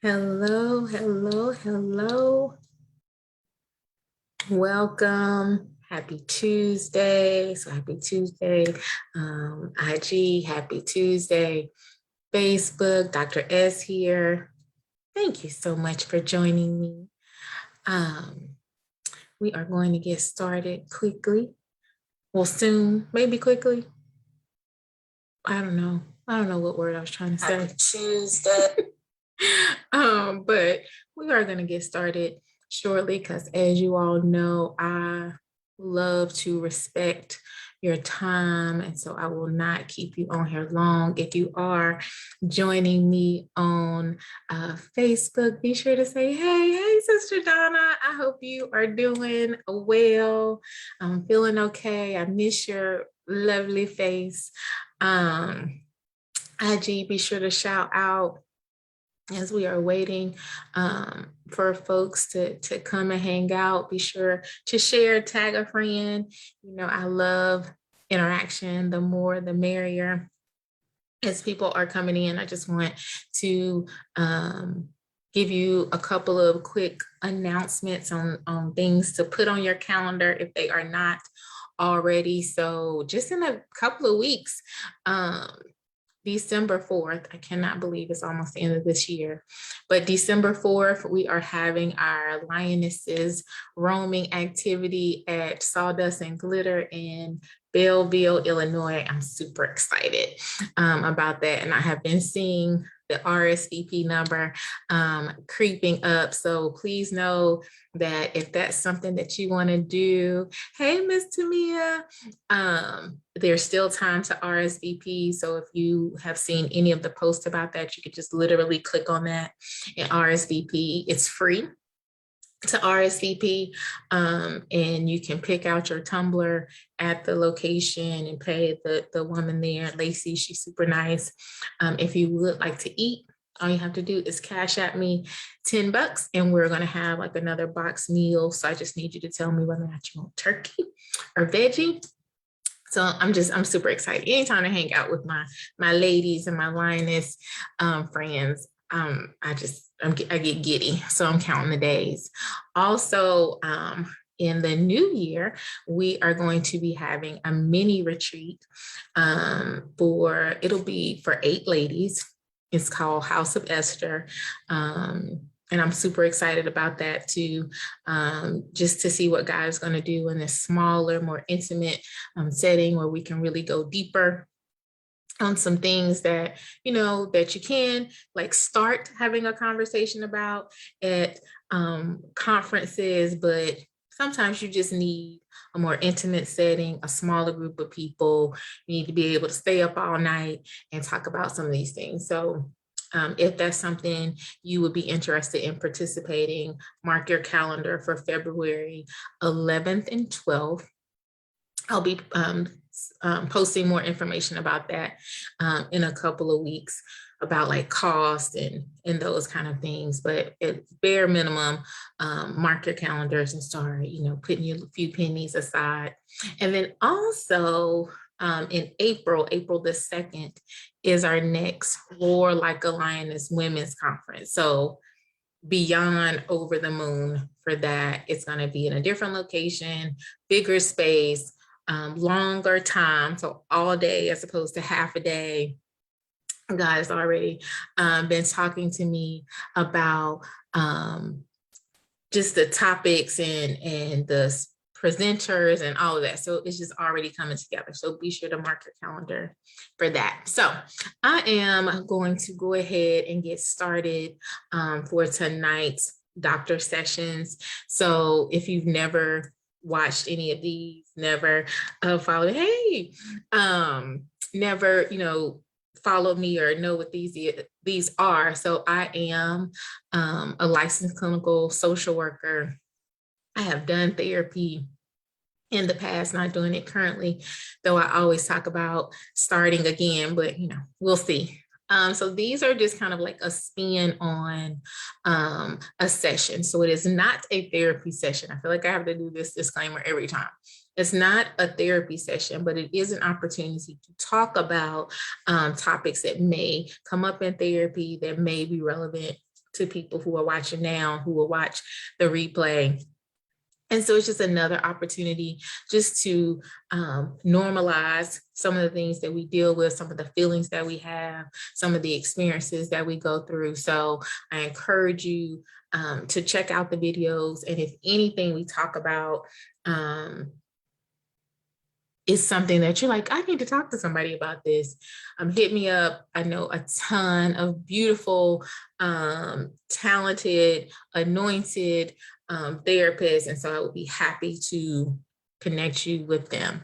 Hello, hello, hello. Welcome. Happy Tuesday. So happy Tuesday. IG, happy Tuesday. Facebook, Dr. S here. Thank you so much for joining me. We are going to get started quickly. Well, soon, maybe quickly. I don't know. I don't know what word I was trying to say. Happy Tuesday. But we are going to get started shortly because, as you all know, I love to respect your time, and so I will not keep you on here long. If you are joining me on Facebook, be sure to say, hey, Sister Donna, I hope you are doing well. I'm feeling okay. I miss your lovely face. IG, be sure to shout out as we are waiting for folks to come and hang out. Be sure to share, tag a friend. You know, I love interaction. The more, the merrier. As people are coming in, I just want to give you a couple of quick announcements on things to put on your calendar if they are not already. So just in a couple of weeks, December 4th, I cannot believe it's almost the end of this year, but December 4th, we are having our Lionesses roaming activity at Sawdust and Glitter in Belleville, Illinois. I'm super excited about that. And I have been seeing the RSVP number creeping up. So please know that if that's something that you want to do, hey, Miss Tamia, there's still time to RSVP. So if you have seen any of the posts about that, you could just literally click on that and RSVP. It's free to RSVP, and you can pick out your tumbler at the location and pay the woman there, Lacey. She's super nice. If you would like to eat, all you have to do is cash at me $10, and we're going to have like another box meal. So I just need you to tell me whether or not you want turkey or veggie. So I'm super excited. Anytime to hang out with my ladies and my lioness friends, I get giddy. So I'm counting the days. Also, in the new year, we are going to be having a mini retreat it'll be for 8 ladies. It's called House of Esther. And I'm super excited about that too, just to see what God is going to do in this smaller, more intimate setting where we can really go deeper on some things that, you know, that you can like start having a conversation about at conferences, but sometimes you just need a more intimate setting, a smaller group of people. You need to be able to stay up all night and talk about some of these things. So if that's something you would be interested in participating, mark your calendar for February 11th and 12th. I'll be posting more information about that in a couple of weeks about like cost and those kind of things. But at bare minimum, mark your calendars and start, you know, putting your few pennies aside. And then also in April the 2nd is our next Roar Like a Lioness Women's Conference. So beyond over the moon for that. It's going to be in a different location, bigger space, longer time. So all day as opposed to half a day. God has already been talking to me about just the topics and the presenters and all of that. So it's just already coming together. So be sure to mark your calendar for that. So I am going to go ahead and get started for tonight's doctor sessions. So if you've never watched any of these, never followed, never, you know, follow me or know what these are. So I am a licensed clinical social worker. I have done therapy in the past, not doing it currently, though I always talk about starting again, but you know, we'll see. So these are just kind of like a spin on a session. So it is not a therapy session. I feel like I have to do this disclaimer every time. It's not a therapy session, but it is an opportunity to talk about topics that may come up in therapy that may be relevant to people who are watching now, who will watch the replay. And so it's just another opportunity just to normalize some of the things that we deal with, some of the feelings that we have, some of the experiences that we go through. So I encourage you to check out the videos. And if anything we talk about is something that you're like, I need to talk to somebody about this, hit me up. I know a ton of beautiful, talented, anointed therapists. And so I would be happy to connect you with them.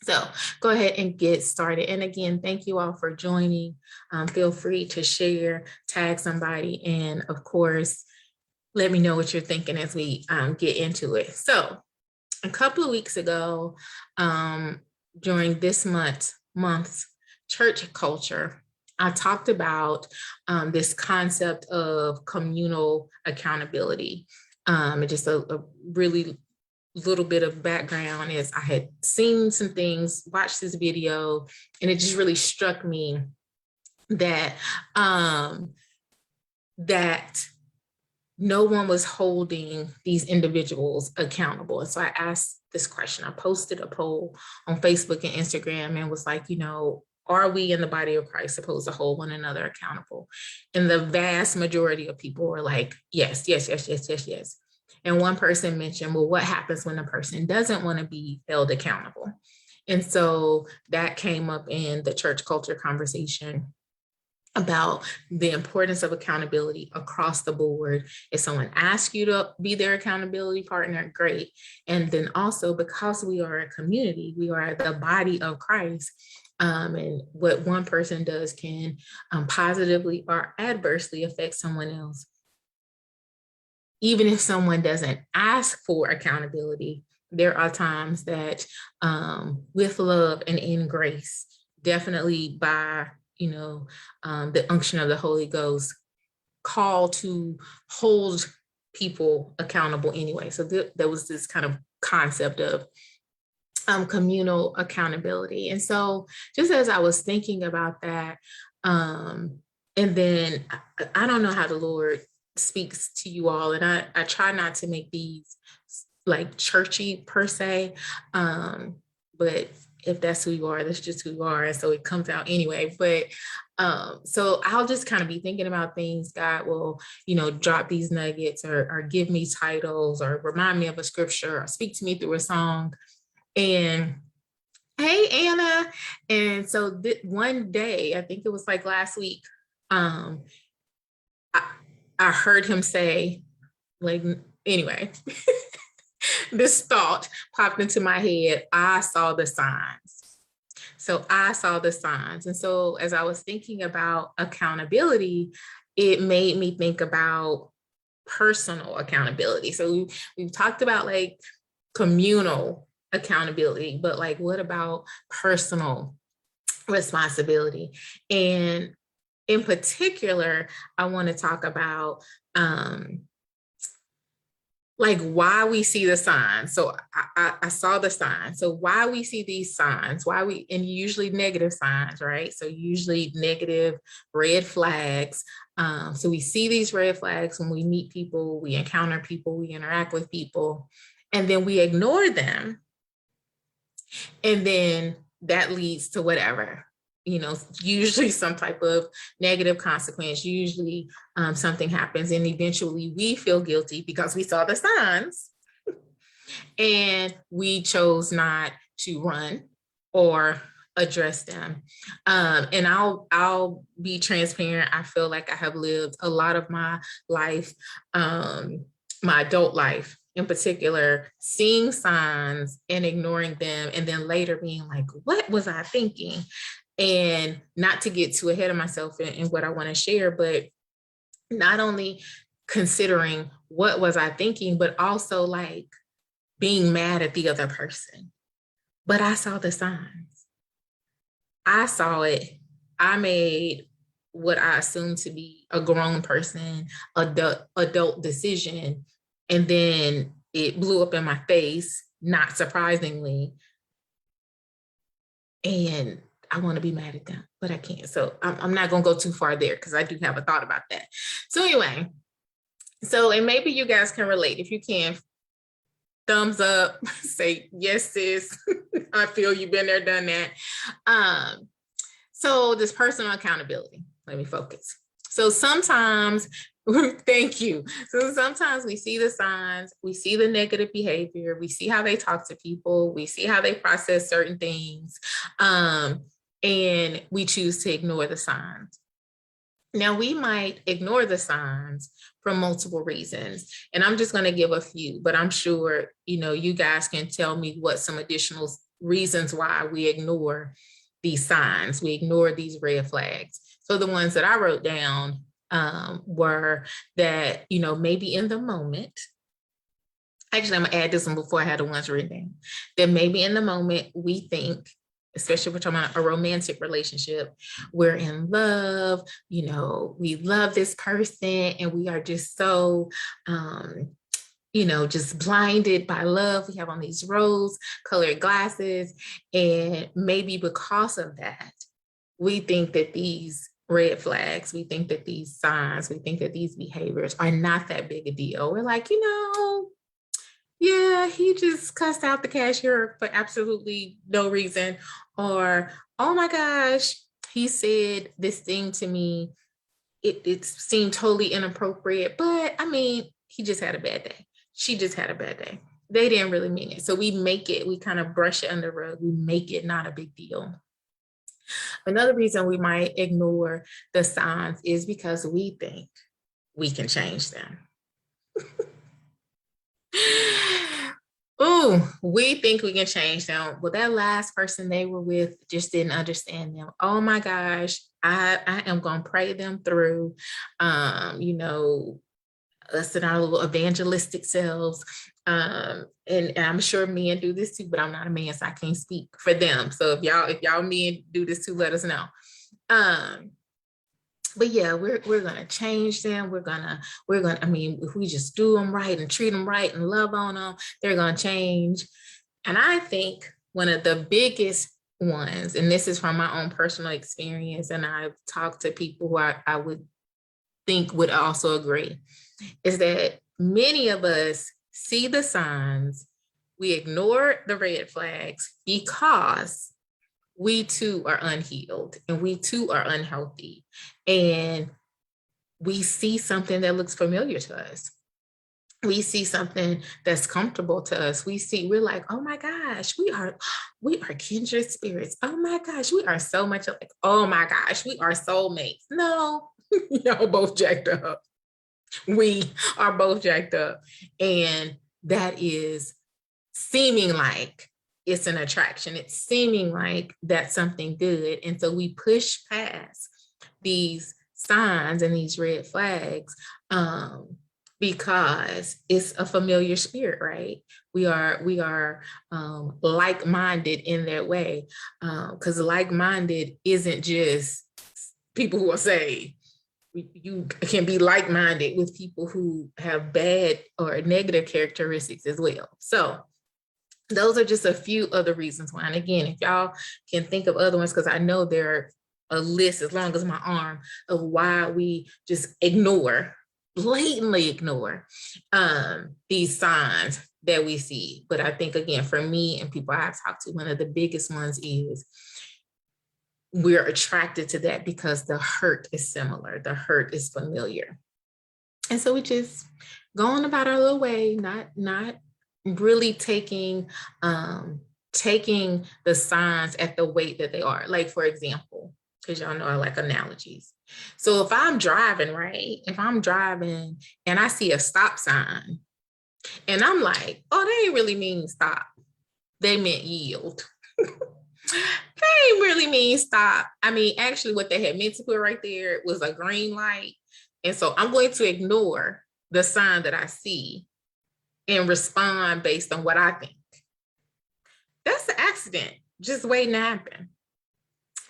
So go ahead and get started. And again, thank you all for joining. Feel free to share, tag somebody, and of course, let me know what you're thinking as we get into it. So a couple of weeks ago, during this month's church culture, I talked about this concept of communal accountability. And just a really little bit of background is I had seen some things, watched this video, and it just really struck me that that no one was holding these individuals accountable. And so I asked this question. I posted a poll on Facebook and Instagram and was like, are we in the body of Christ supposed to hold one another accountable? And the vast majority of people were like, yes, yes, yes, yes, yes, yes. And one person mentioned, well, what happens when a person doesn't want to be held accountable? And so that came up in the church culture conversation about the importance of accountability across the board. If someone asks you to be their accountability partner, great. And then also, because we are a community, we are the body of Christ. And what one person does can positively or adversely affect someone else. Even if someone doesn't ask for accountability, there are times that with love and in grace, definitely by the unction of the Holy Ghost, call to hold people accountable anyway. So there was this kind of concept of communal accountability. And so just as I was thinking about that, and then I don't know how the Lord speaks to you all, and I try not to make these like churchy per se, but if that's who you are, that's just who you are. And so it comes out anyway. But so I'll just kind of be thinking about things. God will, drop these nuggets or give me titles or remind me of a scripture or speak to me through a song. And hey, Anna. And so one day, I think it was like last week, I heard him say, like, anyway, this thought popped into my head. I saw the signs. So I saw the signs. And so as I was thinking about accountability, it made me think about personal accountability. So we've talked about like communal accountability, but like, what about personal responsibility? And in particular, I want to talk about like why we see the signs. So I saw the signs. So why we see these signs, and usually negative signs, right? So usually negative red flags. So we see these red flags when we meet people, we encounter people, we interact with people, and then we ignore them. And then that leads to whatever, usually some type of negative consequence, usually something happens and eventually we feel guilty because we saw the signs and we chose not to run or address them. And I'll be transparent. I feel like I have lived a lot of my life, my adult life in particular, seeing signs and ignoring them, and then later being like, what was I thinking? And not to get too ahead of myself in what I want to share, but not only considering what was I thinking, but also like being mad at the other person. But I saw the signs. I saw it. I made what I assumed to be a grown person, adult decision. And then it blew up in my face, not surprisingly. And I want to be mad at them, but I can't. So I'm not going to go too far there because I do have a thought about that. So anyway, and maybe you guys can relate. If you can, thumbs up, say, yes, sis, I feel you've been there, done that. So this personal accountability, let me focus. So sometimes, thank you. So sometimes we see the signs, we see the negative behavior, we see how they talk to people, we see how they process certain things, and we choose to ignore the signs. Now, we might ignore the signs for multiple reasons, and I'm just going to give a few, but I'm sure, you guys can tell me what some additional reasons why we ignore these signs, we ignore these red flags. So the ones that I wrote down were that, maybe in the moment, actually, I'm going to add this one before I had the ones written down, that maybe in the moment we think, especially if we're talking about a romantic relationship, we're in love, we love this person and we are just so, just blinded by love. We have on these rose-colored glasses. And maybe because of that, we think that these red flags, we think that these signs, we think that these behaviors are not that big a deal. We're like, yeah, he just cussed out the cashier for absolutely no reason. Or, oh my gosh, he said this thing to me. It seemed totally inappropriate, but I mean, he just had a bad day. She just had a bad day. They didn't really mean it. So we kind of brush it under the rug. We make it not a big deal. Another reason we might ignore the signs is because we think we can change them. Oh, we think we can change them. Well, that last person they were with just didn't understand them. Oh my gosh, I am going to pray them through, us in our little evangelistic selves. And I'm sure men do this too, but I'm not a man, so I can't speak for them. So if y'all men do this too, let us know. But yeah, we're gonna change them. We're gonna, I mean, if we just do them right and treat them right and love on them, they're gonna change. And I think one of the biggest ones, and this is from my own personal experience, and I've talked to people who I would think would also agree, is that many of us see the signs, we ignore the red flags because we too are unhealed and we too are unhealthy. And we see something that looks familiar to us. We see something that's comfortable to us. We're like, oh my gosh, we are kindred spirits. Oh my gosh, we are so much like, oh my gosh, we are soulmates. No, y'all both jacked up. We are both jacked up. And that is seeming like it's an attraction. It's seeming like that's something good. And so we push past these signs and these red flags because it's a familiar spirit, right? We are like-minded in that way, because like-minded isn't just people who are saved. You can be like-minded with people who have bad or negative characteristics as well. So those are just a few other reasons why. And again, if y'all can think of other ones, because I know there are a list as long as my arm of why we just blatantly ignore these signs that we see. But I think, again, for me and people I've talked to, one of the biggest ones is we're attracted to that because the hurt is similar. The hurt is familiar. And so we just go on about our little way, not really taking the signs at the weight that they are. Like, for example, because y'all know I like analogies. So if I'm driving, right? If I'm driving and I see a stop sign and I'm like, oh, they ain't really mean stop. They meant yield. They ain't really mean stop. I mean, actually what they had meant to put right there was a green light. And so I'm going to ignore the sign that I see and respond based on what I think. That's an accident just waiting to happen.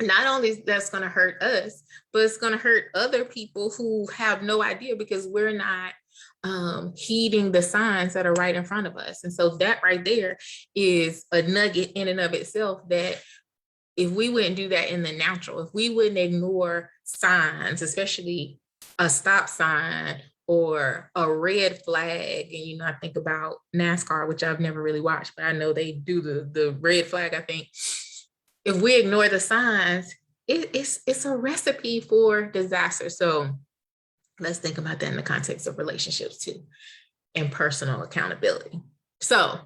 Not only that's going to hurt us, but it's going to hurt other people who have no idea because we're not heeding the signs that are right in front of us. And so that right there is a nugget in and of itself that if we wouldn't do that in the natural, if we wouldn't ignore signs, especially a stop sign or a red flag, and I think about NASCAR, which I've never really watched, but I know they do the red flag, I think. If we ignore the signs, it's a recipe for disaster. So let's think about that in the context of relationships too, and personal accountability. So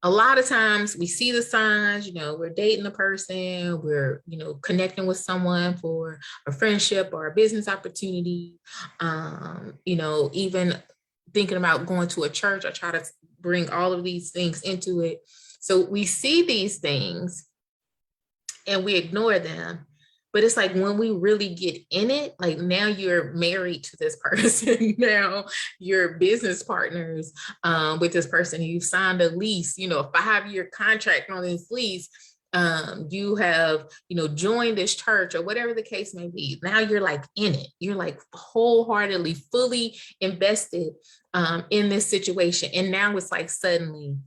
a lot of times we see the signs, we're dating a person, we're, connecting with someone for a friendship or a business opportunity, even thinking about going to a church. I try to bring all of these things into it. So we see these things and we ignore them. But it's like when we really get in it, like now you're married to this person, now you're business partners with this person, you've signed a lease, a 5-year contract on this lease. You have, joined this church or whatever the case may be. Now you're like in it. You're like wholeheartedly, fully invested in this situation. And now it's like suddenly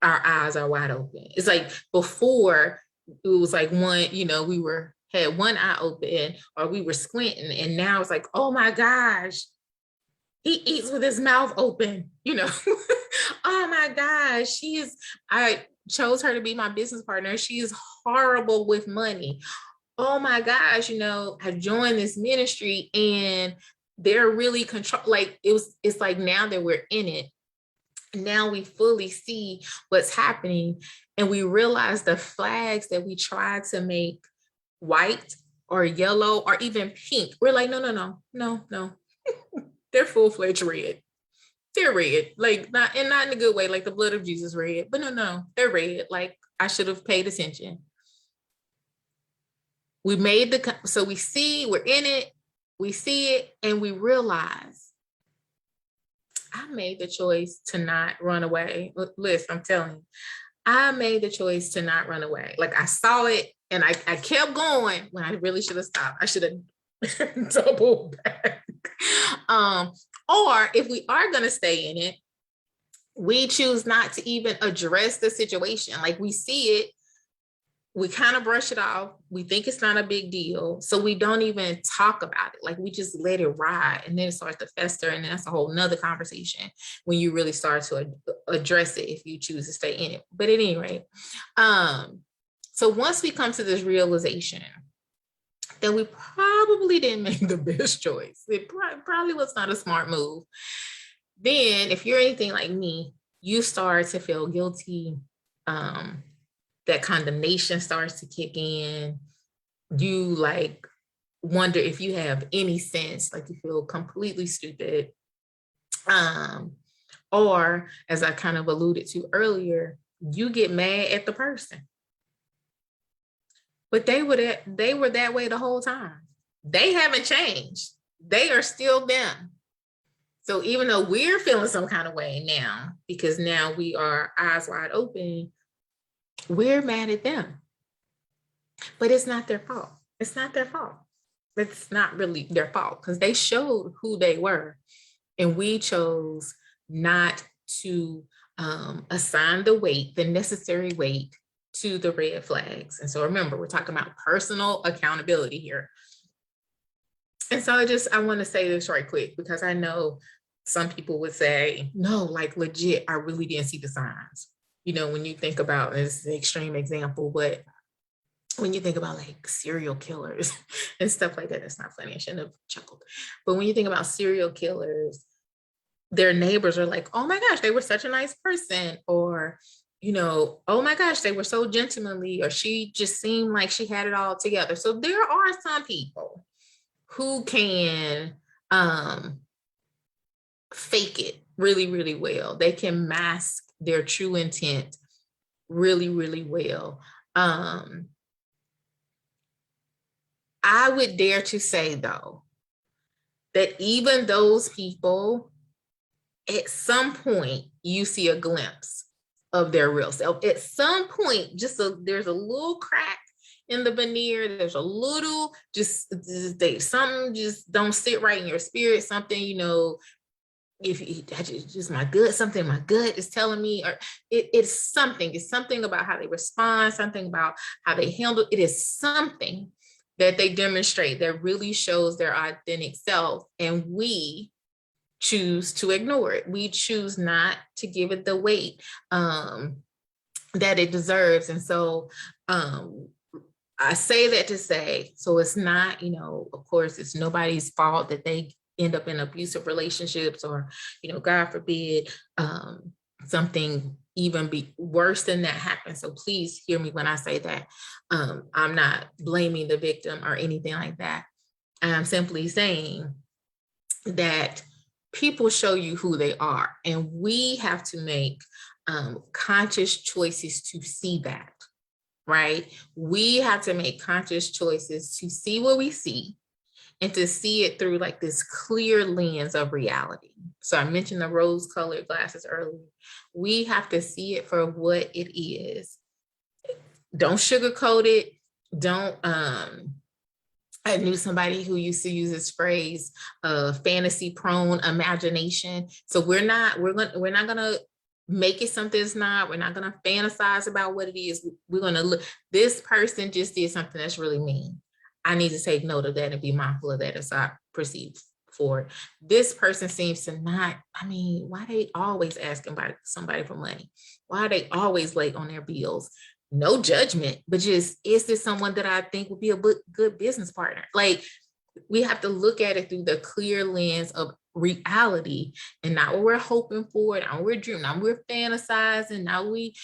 our eyes are wide open. It's like before it was like one, we had one eye open or we were squinting, and now it's like, oh my gosh, he eats with his mouth open, oh my gosh, I chose her to be my business partner. She is horrible with money. Oh my gosh, I joined this ministry and they're really it's like now that we're in it, now we fully see what's happening, and we realize the flags that we tried to make white or yellow or even pink. We're like, no. They're full-fledged red. They're red, like not in a good way, like the blood of Jesus red, but no, they're red. Like I should have paid attention. We made so we see, we're in it, we see it, and we realize I made the choice to not run away. Listen, I'm telling you, I made the choice to not run away. Like I saw it and I kept going when I really should have stopped. I should have doubled back. Or if we are going to stay in it, we choose not to even address the situation. Like we see it, we kind of brush it off. We think it's not a big deal. So we don't even talk about it. Like we just let it ride, and then it starts to fester. And that's a whole nother conversation when you really start to address it if you choose to stay in it. But at any rate, so once we come to this realization that we probably didn't make the best choice, it probably was not a smart move, then if you're anything like me, you start to feel guilty. That condemnation starts to kick in. You like wonder if you have any sense, like you feel completely stupid. Or as I kind of alluded to earlier, you get mad at the person. But they were that way the whole time. They haven't changed. They are still them. So even though we're feeling some kind of way now, because now we are eyes wide open, we're mad at them. But it's not their fault. It's not their fault. It's not really their fault because they showed who they were. And we chose not to assign the necessary weight to the red flags. And so remember, we're talking about personal accountability here. And so I want to say this right quick, because I know some people would say, no, like legit, I really didn't see the signs. When you think about, this is an extreme example, but when you think about like serial killers and stuff like that, it's not funny. I shouldn't have chuckled. But when you think about serial killers, their neighbors are like, oh my gosh, they were such a nice person. Or, oh my gosh, they were so gentlemanly, or she just seemed like she had it all together. So there are some people who can fake it really, really well. They can mask their true intent really, really well. I would dare to say, though, that even those people, at some point, you see a glimpse of their real self. At some point, there's a little crack in the veneer. There's a little, something just don't sit right in your spirit. Something, if it's just my gut, something my gut is telling me, or it's something about how they respond, something about how they handle it. Is something that they demonstrate that really shows their authentic self, and we choose to ignore it. We choose not to give it the weight that it deserves. And so I say that to say, so it's not, of course, it's nobody's fault that they end up in abusive relationships, or, God forbid, something even be worse than that happens. So please hear me when I say that. I'm not blaming the victim or anything like that. I'm simply saying that people show you who they are, and we have to make conscious choices to see that, right? We have to make conscious choices to see what we see, and to see it through like this clear lens of reality. So I mentioned the rose-colored glasses earlier. We have to see it for what it is. Don't sugarcoat it. Don't, I knew somebody who used to use this phrase, fantasy prone imagination. So we're not gonna make it something it's not. We're not gonna fantasize about what it is. We're gonna look, this person just did something that's really mean. I need to take note of that and be mindful of that as I proceed forward. This person seems to not, why they always asking somebody for money? Why are they always late on their bills? No judgment, but just, is this someone that I think would be a good business partner? Like, we have to look at it through the clear lens of reality, and not what we're hoping for, not what we're dreaming, not what we're fantasizing, now we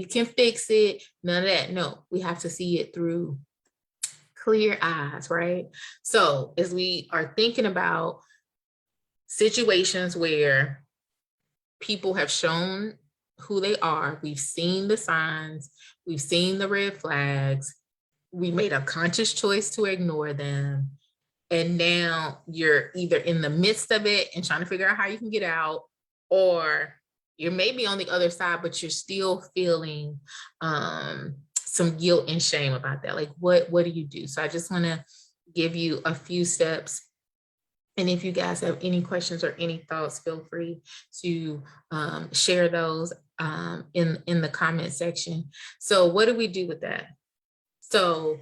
can fix it, none of that. No, we have to see it through clear eyes, right? So as we are thinking about situations where people have shown who they are, we've seen the signs, we've seen the red flags, we made a conscious choice to ignore them, and now you're either in the midst of it and trying to figure out how you can get out, or you're maybe on the other side, but you're still feeling some guilt and shame about that. Like, what do you do? So I just want to give you a few steps. And if you guys have any questions or any thoughts, feel free to share those in the comment section. So what do we do with that? So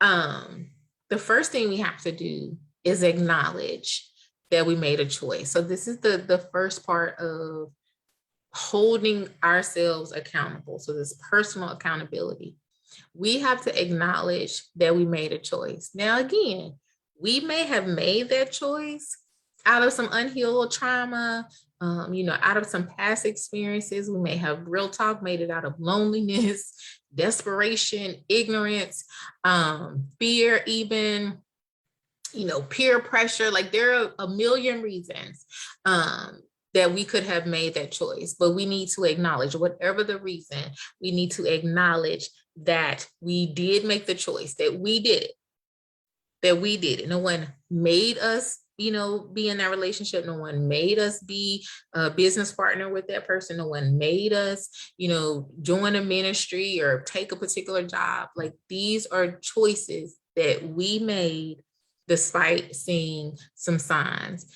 the first thing we have to do is acknowledge that we made a choice. So this is the first part of holding ourselves accountable. So this personal accountability. We have to acknowledge that we made a choice. Now, again, we may have made that choice out of some unhealed trauma, out of some past experiences. We may have, real talk, made it out of loneliness, desperation, ignorance, fear, even, peer pressure. Like, there are a million reasons that we could have made that choice, but we need to acknowledge, whatever the reason, we need to acknowledge that we did make the choice, that we did it. No one made us, be in that relationship. No one made us be a business partner with that person. No one made us, join a ministry or take a particular job. Like, these are choices that we made despite seeing some signs.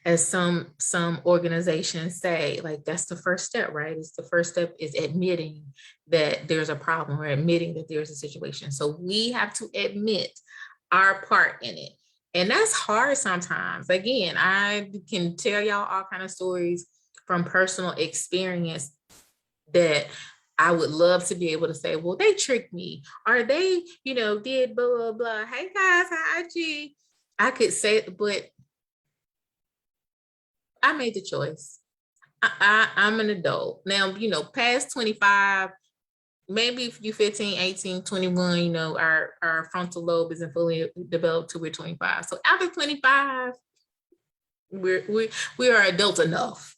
As some organizations say, like, that's the first step, right? It's the first step is admitting that there's a problem, or admitting that there's a situation. So we have to admit our part in it. And that's hard sometimes. Again, I can tell y'all all kind of stories from personal experience that I would love to be able to say, well, they tricked me, or they, did blah, blah, blah. Hey guys, hi, IG. I could say, but I made the choice. I'm an adult. Now, past 25, maybe if you're 15, 18, 21, our frontal lobe isn't fully developed till we're 25. So after 25, we are adult enough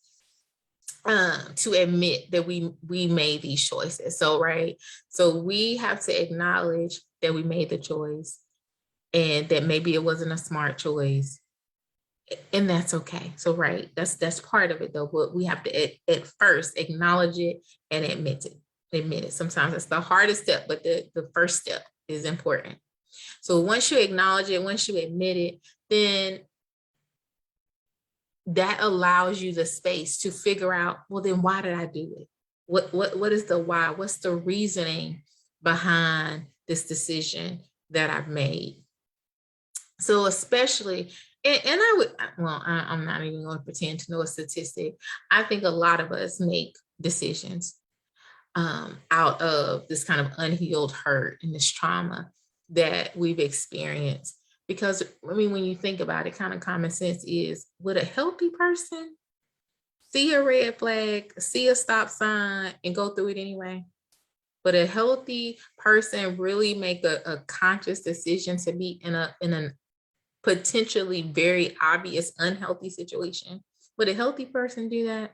to admit that we made these choices. So, right. So we have to acknowledge that we made the choice, and that maybe it wasn't a smart choice. And that's okay. So, right, that's part of it though. But we have to at first acknowledge it and admit it. Sometimes it's the hardest step, but the first step is important. So once you acknowledge it, once you admit it, then that allows you the space to figure out, well, then why did I do it? What is the why? What's the reasoning behind this decision that I've made? So especially, and I would, well, I'm not even going to pretend to know a statistic. I think a lot of us make decisions out of this kind of unhealed hurt and this trauma that we've experienced. Because, I mean, when you think about it, kind of common sense is, would a healthy person see a red flag, see a stop sign, and go through it anyway? But a healthy person really make a conscious decision to be in a potentially very obvious unhealthy situation? Would a healthy person do that?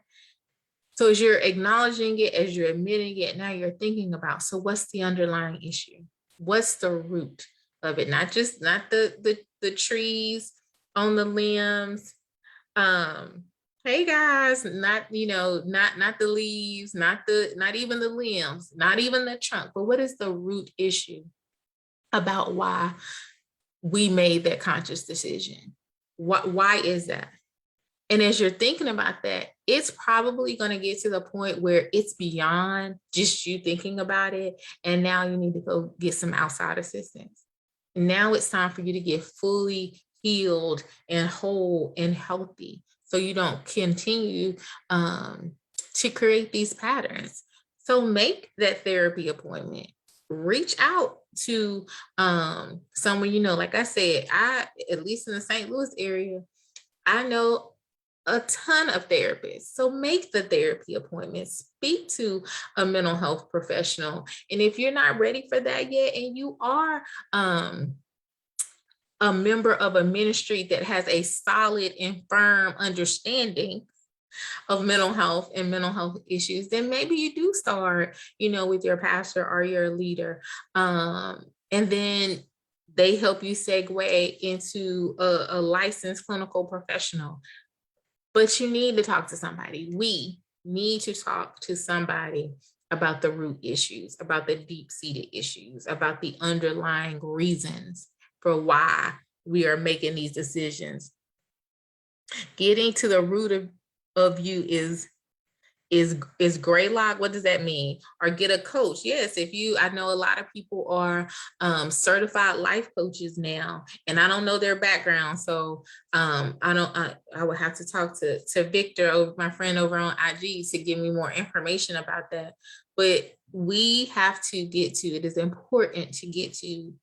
So as you're acknowledging it, as you're admitting it, now you're thinking about, so what's the underlying issue? What's the root of it? Not the trees on the limbs. Hey guys, not the leaves, not even the limbs, not even the trunk, but what is the root issue about why we made that conscious decision? Why is that? And as you're thinking about that, it's probably going to get to the point where it's beyond just you thinking about it. And now you need to go get some outside assistance. And now it's time for you to get fully healed and whole and healthy, so you don't continue to create these patterns. So make that therapy appointment. Reach out to someone, like I said, at least in the St. Louis area, I know a ton of therapists. So make the therapy appointment, speak to a mental health professional. And if you're not ready for that yet, and you are a member of a ministry that has a solid and firm understanding of mental health and mental health issues, then maybe you do start, with your pastor or your leader. And then they help you segue into a licensed clinical professional. But you need to talk to somebody. We need to talk to somebody about the root issues, about the deep-seated issues, about the underlying reasons for why we are making these decisions. Getting to the root of you is Greylock. What does that mean? Or get a coach. Yes, I know a lot of people are certified life coaches now, and I don't know their background. So I would have to talk to Victor, my friend over on IG, to give me more information about that. But we have to it is important to get to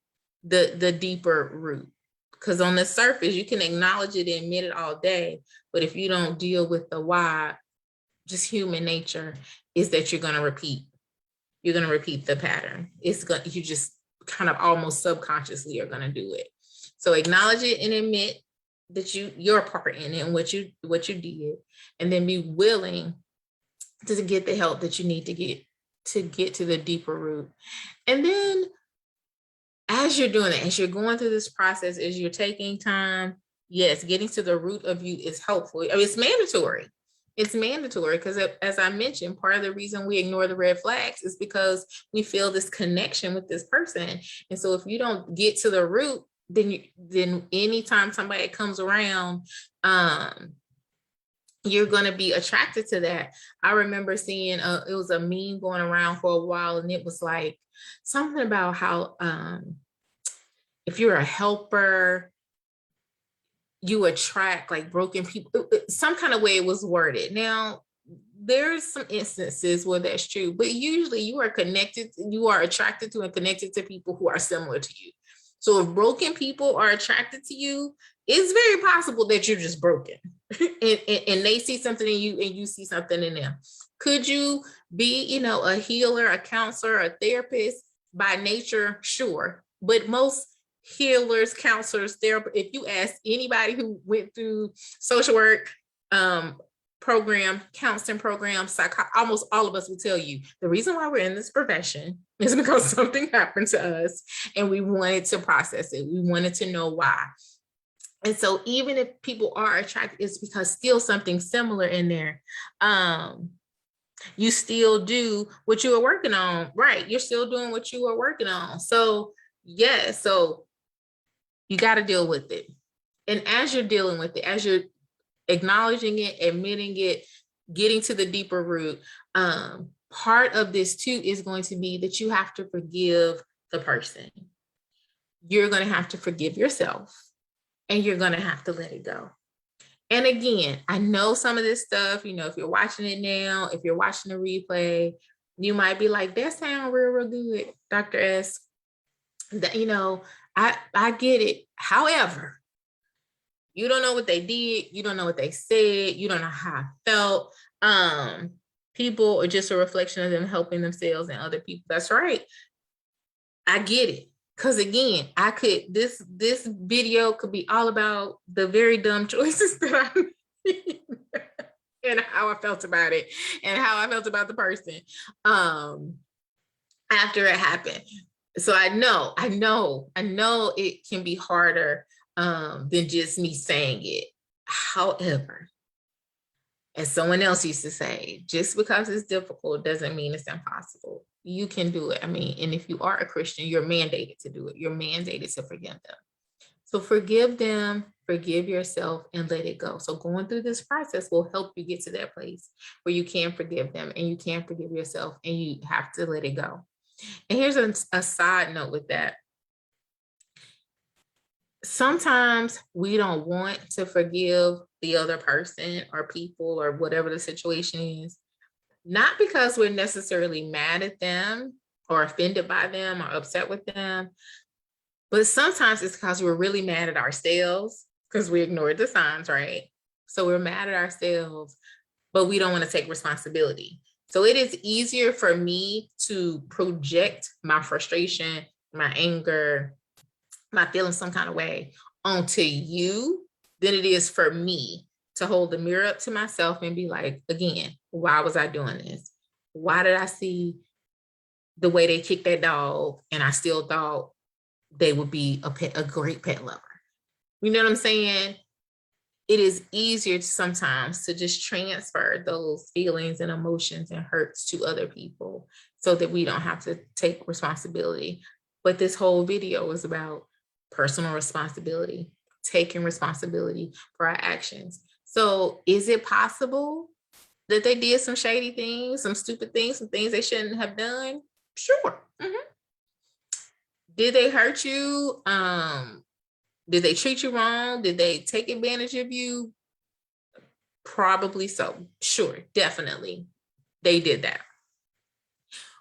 the deeper root. Because on the surface, you can acknowledge it and admit it all day. But if you don't deal with the why, just human nature is that you're going to repeat the pattern. You just kind of almost subconsciously are going to do it. So acknowledge it and admit that your part in it and what you did, and then be willing to get the help that you need to get to the deeper root. And then as you're doing it, as you're going through this process, as you're taking time, yes, getting to the root of you is helpful. I mean, it's mandatory. It's mandatory because, as I mentioned, part of the reason we ignore the red flags is because we feel this connection with this person. And so if you don't get to the root, then anytime somebody comes around, you're going to be attracted to that. I remember seeing it was a meme going around for a while, and it was like something about how if you're a helper, you attract like broken people, some kind of way it was worded. Now, there's some instances where that's true, but usually you are attracted to and connected to people who are similar to you. So if broken people are attracted to you, it's very possible that you're just broken and they see something in you and you see something in them. Could you be, a healer, a counselor, a therapist by nature? Sure. But most healers, counselors, therapists, if you ask anybody who went through social work program, counseling program, almost all of us will tell you the reason why we're in this profession is because something happened to us and we wanted to process it. We wanted to know why. And so even if people are attracted, it's because still something similar in there. You still do what you were working on, right? You're still doing what you were working on. So yeah, so you got to deal with it. And as you're dealing with it, as you're acknowledging it, admitting it, getting to the deeper root. Part of this too is going to be that you have to forgive the person. You're going to have to forgive yourself, and you're going to have to let it go. And again, I know some of this stuff, if you're watching it now, if you're watching the replay, you might be like, that sounds real good, Dr. S. That, I get it. However, you don't know what they did. You don't know what they said. You don't know how I felt. People are just a reflection of them helping themselves and other people. That's right. I get it. Because again, this video could be all about the very dumb choices that I made and how I felt about it and how I felt about the person after it happened. So I know it can be harder than just me saying it. However, as someone else used to say, just because it's difficult doesn't mean it's impossible. You can do it. And if you are a Christian, you're mandated to do it. You're mandated to forgive them. So forgive them, forgive yourself, and let it go. So going through this process will help you get to that place where you can forgive them and you can forgive yourself, and you have to let it go. And here's a side note with that. Sometimes we don't want to forgive the other person or people or whatever the situation is, not because we're necessarily mad at them or offended by them or upset with them, but sometimes it's because we're really mad at ourselves because we ignored the signs, right? So we're mad at ourselves, but we don't want to take responsibility. So it is easier for me to project my frustration, my anger, my feeling some kind of way onto you than it is for me to hold the mirror up to myself and be like, again, why was I doing this? Why did I see the way they kicked that dog and I still thought they would be a great pet lover? You know what I'm saying? It is easier sometimes to just transfer those feelings and emotions and hurts to other people so that we don't have to take responsibility. But this whole video is about personal responsibility, taking responsibility for our actions. So is it possible that they did some shady things, some stupid things, some things they shouldn't have done? Sure. Mm-hmm. Did they hurt you? Did they treat you wrong? Did they take advantage of you? Probably so. Sure, definitely. They did that.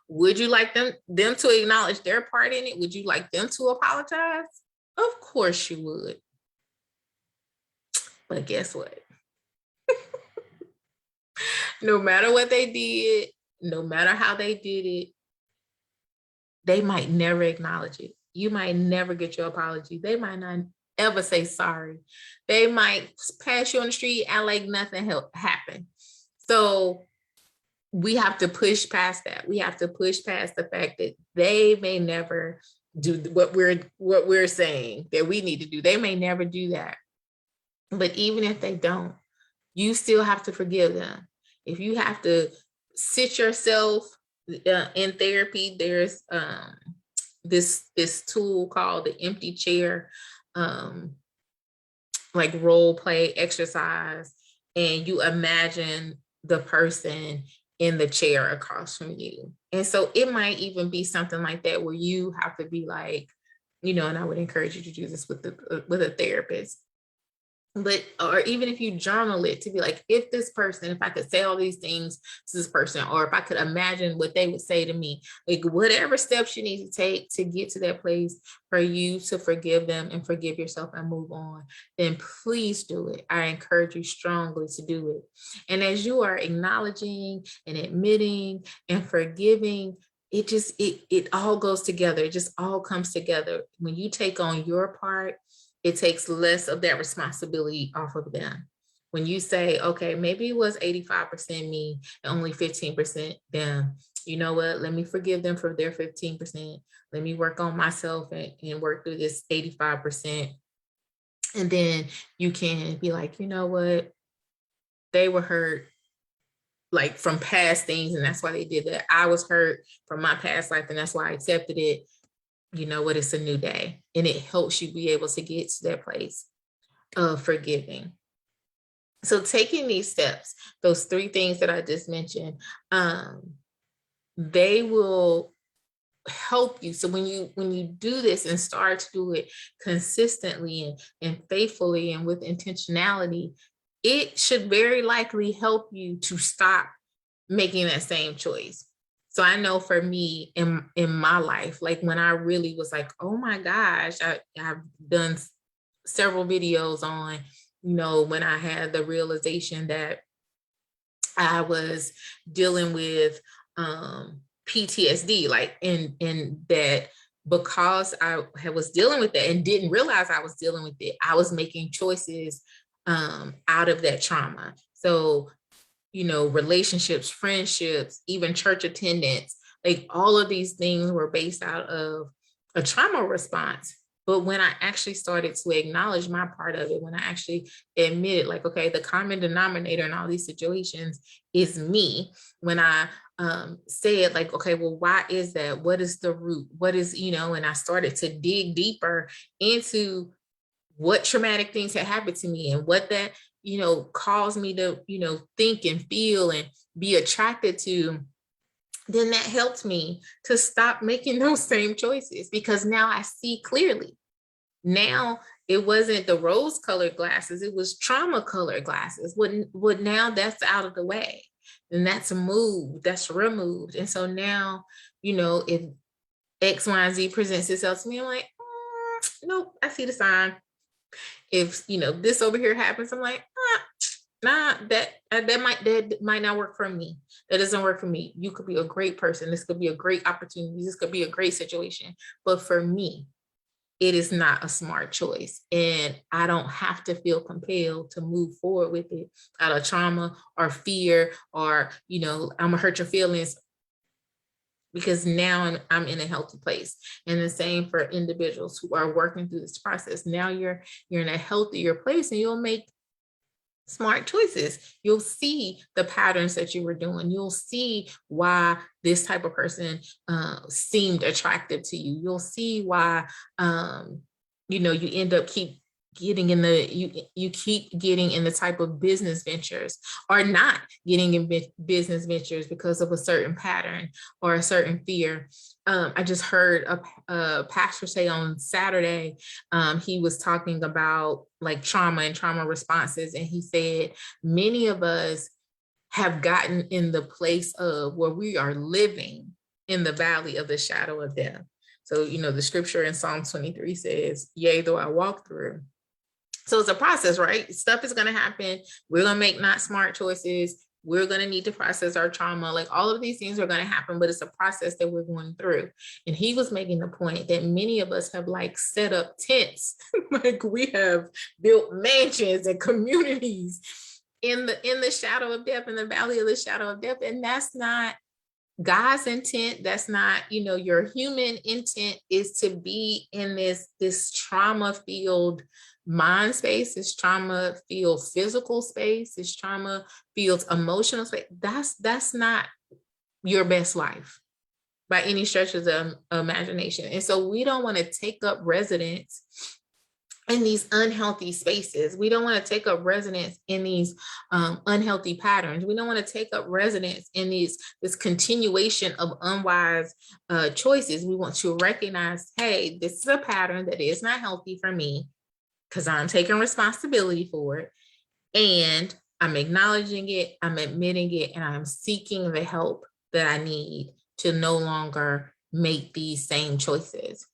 Would you like them to acknowledge their part in it? Would you like them to apologize? Of course you would. But guess what? No matter what they did, no matter how they did it, they might never acknowledge it. You might never get your apology. They might not ever say sorry. They might pass you on the street and like nothing happened. So we have to push past that. We have to push past the fact that they may never do what we're saying that we need to do. They may never do that. But even if they don't, you still have to forgive them. If you have to sit yourself in therapy, there's this tool called the empty chair, like role play exercise, and you imagine the person in the chair across from you. And so it might even be something like that where you have to be like, and I would encourage you to do this with a therapist. But, or even if you journal it, to be like, if I could say all these things to this person, or if I could imagine what they would say to me, like whatever steps you need to take to get to that place for you to forgive them and forgive yourself and move on, then please do it. I encourage you strongly to do it. And as you are acknowledging and admitting and forgiving, it all goes together. It just all comes together. When you take on your part, it takes less of that responsibility off of them. When you say, okay, maybe it was 85% me and only 15% them, you know what? Let me forgive them for their 15%. Let me work on myself and work through this 85%. And then you can be like, you know what? They were hurt like from past things, and that's why they did that. I was hurt from my past life, and that's why I accepted it. You know what? It's a new day, and it helps you be able to get to that place of forgiving. So taking these steps, those 3 things that I just mentioned, they will help you. So when you do this and start to do it consistently and faithfully and with intentionality, it should very likely help you to stop making that same choice. So I know for me in my life, like when I really was like, oh my gosh, I've done several videos on, when I had the realization that I was dealing with PTSD, like in that, because I was dealing with that and didn't realize I was dealing with it, I was making choices out of that trauma. So, relationships, friendships, even church attendance, like all of these things were based out of a trauma response. But when I actually started to acknowledge my part of it, when I actually admitted, like, okay, the common denominator in all these situations is me, when I said, like, okay, well, why is that? What is the root? What is, and I started to dig deeper into what traumatic things had happened to me and what that, caused me to, think and feel and be attracted to, then that helped me to stop making those same choices, because now I see clearly. Now it wasn't the rose colored glasses, it was trauma colored glasses. What now that's out of the way, and that's moved, that's removed. And so now, if X, Y, and Z presents itself to me, I'm like, nope, I see the sign. If this over here happens, I'm like, nah, that might not work for me. That doesn't work for me. You could be a great person. This could be a great opportunity. This could be a great situation. But for me, it is not a smart choice. And I don't have to feel compelled to move forward with it out of trauma or fear or, I'm gonna hurt your feelings, because now I'm in a healthy place. And the same for individuals who are working through this process. Now you're in a healthier place, and you'll make smart choices. You'll see the patterns that you were doing. You'll see why this type of person seemed attractive to you. You'll see why you end up getting in you keep getting in the type of business ventures, or not getting in business ventures because of a certain pattern or a certain fear. I just heard a pastor say on Saturday, he was talking about like trauma and trauma responses, and he said many of us have gotten in the place of where we are living in the valley of the shadow of death. So, the scripture in Psalm 23 says, yea, though I walk through. So it's a process, right? Stuff is going to happen. We're going to make not smart choices. We're going to need to process our trauma. Like all of these things are going to happen, but it's a process that we're going through. And he was making the point that many of us have like set up tents, like we have built mansions and communities in the shadow of death, in the valley of the shadow of death. And that's not God's intent. That's not, your human intent is to be in this trauma-filled mind space, this trauma-filled physical space, this trauma-filled emotional space. That's not your best life by any stretch of the imagination. And so we don't want to take up residence in these unhealthy spaces. We don't want to take up residence in these unhealthy patterns. We don't want to take up residence in this continuation of unwise choices. We want to recognize, hey, this is a pattern that is not healthy for me, because I'm taking responsibility for it, and I'm acknowledging it, I'm admitting it, and I'm seeking the help that I need to no longer make these same choices.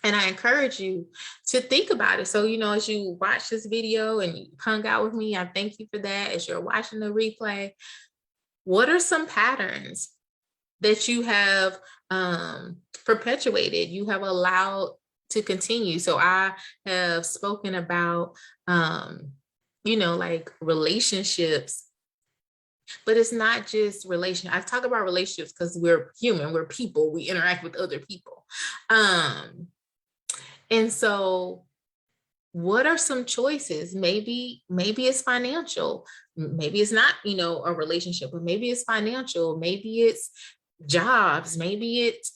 And I encourage you to think about it. So, as you watch this video and you hung out with me, I thank you for that. As you're watching the replay, what are some patterns that you have perpetuated, you have allowed to continue? So I have spoken about, like relationships, but it's not just relationships. I talk about relationships because we're human, we're people, we interact with other people. And so what are some choices? Maybe it's financial. Maybe it's not, a relationship, but maybe it's financial. Maybe it's jobs. Maybe it's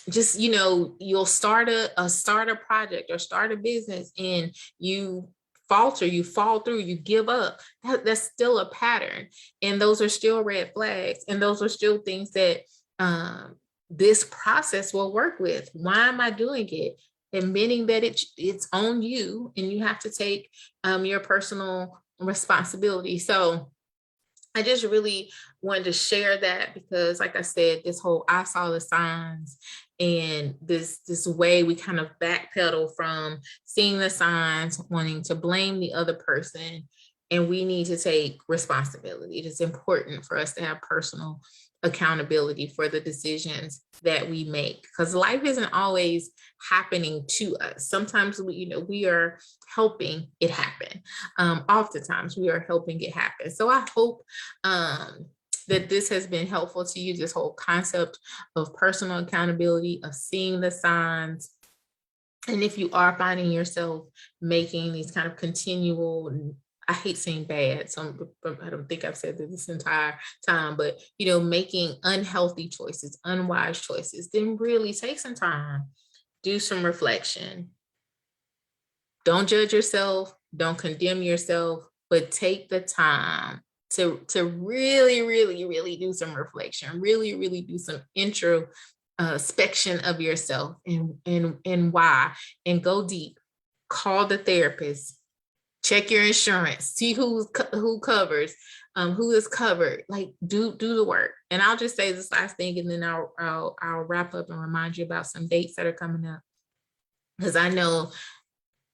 just, you'll start a project or start a business, and you falter, you fall through, you give up, that's still a pattern. And those are still red flags. And those are still things that this process will work with. Why am I doing it? Admitting that it's on you and you have to take your personal responsibility. So I just really wanted to share that because, like I said, this whole I saw the signs and this way we kind of backpedal from seeing the signs, wanting to blame the other person, and we need to take responsibility. It is important for us to have personal accountability for the decisions that we make, because life isn't always happening to us. Sometimes we are helping it happen. Oftentimes we are helping it happen. So I hope that this has been helpful to you, this whole concept of personal accountability, of seeing the signs. And if you are finding yourself making these kind of continual, I hate saying bad, so I don't think I've said this entire time, but making unhealthy choices, unwise choices, then really take some time, do some reflection. Don't judge yourself, don't condemn yourself, but take the time to really, really, really do some reflection, really, really do some introspection of yourself and why, and go deep. Call the therapist. Check your insurance, see who covers, who is covered, like do the work. And I'll just say this last thing, and then I'll wrap up and remind you about some dates that are coming up. Because I know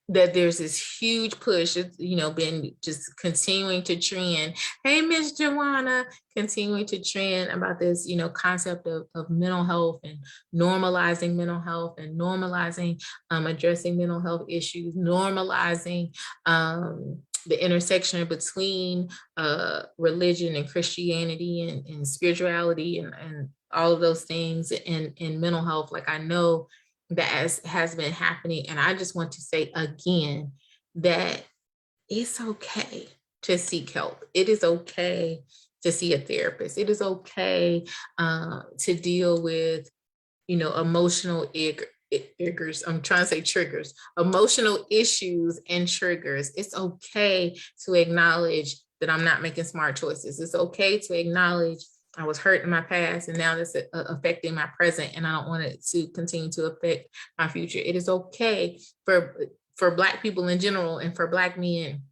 that there's this huge push, been just continuing to trend. Hey, Miss Joanna, continuing to trend about this, concept of mental health and normalizing mental health and normalizing addressing mental health issues, normalizing the intersection between religion and Christianity and spirituality and all of those things in mental health. Like, I know that has been happening. And I just want to say again that it's okay to seek help. It is okay to see a therapist. It is okay to deal with, emotional triggers. I'm trying to say triggers, emotional issues and triggers. It's okay to acknowledge that I'm not making smart choices. It's okay to acknowledge I was hurt in my past, and now that's affecting my present, and I don't want it to continue to affect my future. It is okay for Black people in general, and for Black men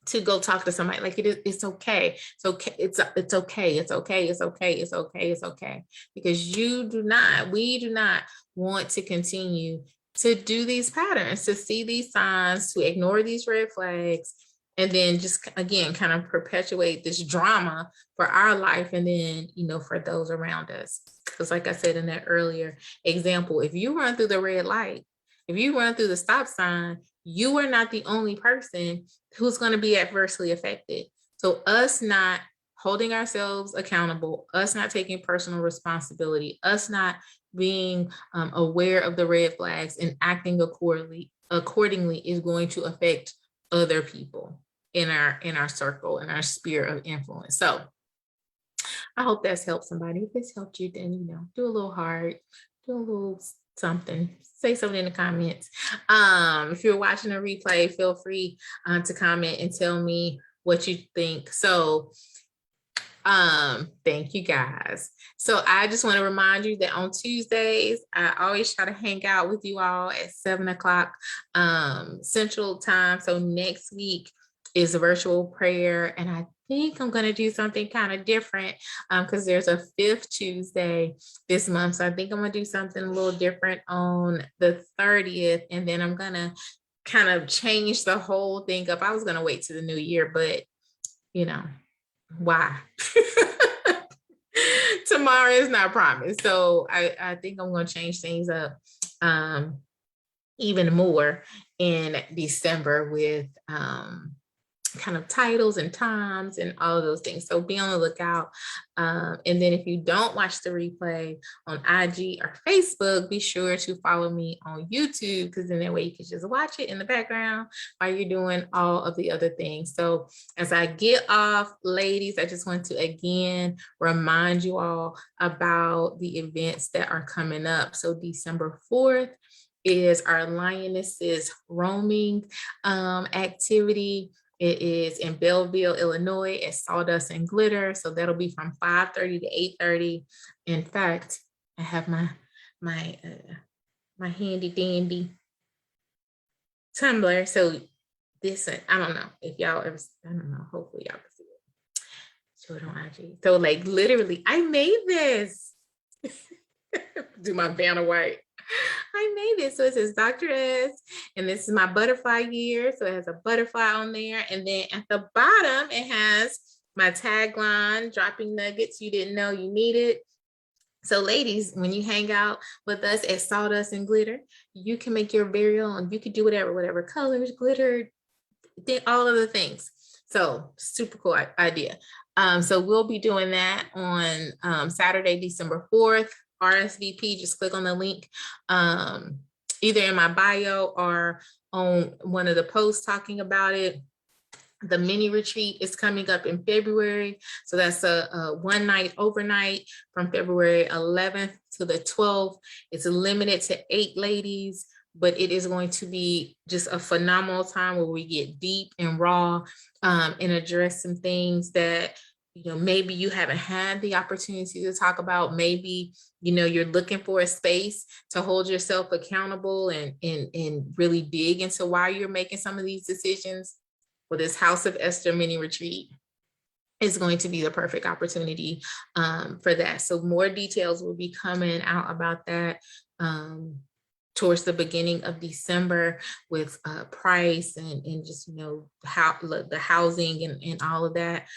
to go talk to somebody. Like, it's okay. It's okay. It's okay. It's okay. It's okay. It's okay. It's okay. Because we do not want to continue to do these patterns, to see these signs, to ignore these red flags, and then just, again, kind of perpetuate this drama for our life and then, for those around us. Because like I said in that earlier example, if you run through the red light, if you run through the stop sign, you are not the only person who's going to be adversely affected. So us not holding ourselves accountable, us not taking personal responsibility, us not being aware of the red flags and acting accordingly is going to affect other people in our circle, in our sphere of influence. So I hope that's helped somebody. If it's helped you, then do a little heart, do a little something, say something in the comments. If you're watching a replay, feel free to comment and tell me what you think. So thank you guys. So I just want to remind you that on Tuesdays, I always try to hang out with you all at 7:00 Central Time. So next week is a virtual prayer, and I think I'm going to do something kind of different because there's a 5th Tuesday this month. So I think I'm going to do something a little different on the 30th, and then I'm going to kind of change the whole thing up. I was going to wait to the new year, but why? Tomorrow is not promised. So I think I'm going to change things up even more in December with kind of titles and times and all of those things. So be on the lookout. And then if you don't watch the replay on IG or Facebook, be sure to follow me on YouTube, because then that way you can just watch it in the background while you're doing all of the other things. So as I get off, ladies, I just want to again remind you all about the events that are coming up. So December 4th is our Lionesses Roaming activity. It is in Belleville, Illinois at Sawdust and Glitter. So that'll be from 5:30 to 8:30. In fact, I have my handy dandy tumbler. So this, I don't know if y'all ever, I don't know, hopefully y'all can see it. Show it on IG. So like literally, I made this. Do my Vanna White. I made this. So it says Dr. S, and this is my butterfly year. So it has a butterfly on there. And then at the bottom, it has my tagline, dropping nuggets you didn't know you needed. So ladies, when you hang out with us at Sawdust and Glitter, you can make your very own. You can do whatever colors, glitter, all of the things. So super cool idea. So we'll be doing that on Saturday, December 4th. RSVP, just click on the link either in my bio or on one of the posts talking about it. The mini retreat is coming up in February. So that's a one night overnight from February 11th to the 12th. It's limited to 8 ladies, but it is going to be just a phenomenal time where we get deep and raw and address some things that, you know, maybe you haven't had the opportunity to talk about. Maybe, you know, you're looking for a space to hold yourself accountable and really dig into why you're making some of these decisions. Well, this House of Esther mini retreat is going to be the perfect opportunity for that. So more details will be coming out about that towards the beginning of December with price and just, you know, how the housing and all of that.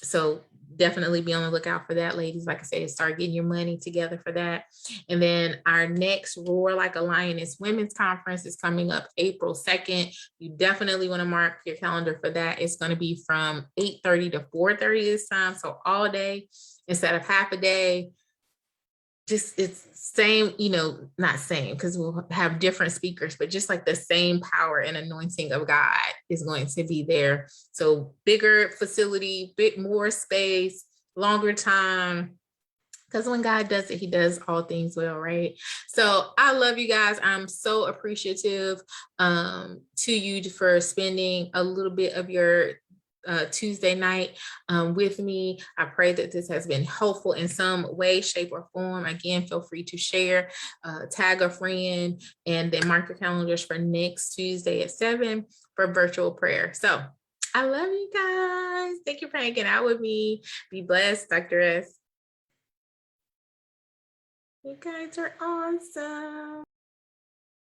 So definitely be on the lookout for that, ladies. Like I said, start getting your money together for that. And then our next Roar Like a Lioness Women's Conference is coming up April 2nd. You definitely want to mark your calendar for that. It's going to be from 8:30 to 4:30 this time. So all day instead of half a day. Just it's same, you know, not same because we'll have different speakers, but just like the same power and anointing of God is going to be there. So bigger facility, bit more space, longer time. Because when God does it, he does all things well, right? So I love you guys. I'm so appreciative to you for spending a little bit of your Tuesday night with me. I pray that this has been helpful in some way, shape, or form. Again, feel free to share, tag a friend, and then mark your calendars for next Tuesday at 7 for virtual prayer. So I love you guys. Thank you for hanging out with me. Be blessed, Dr. S. You guys are awesome.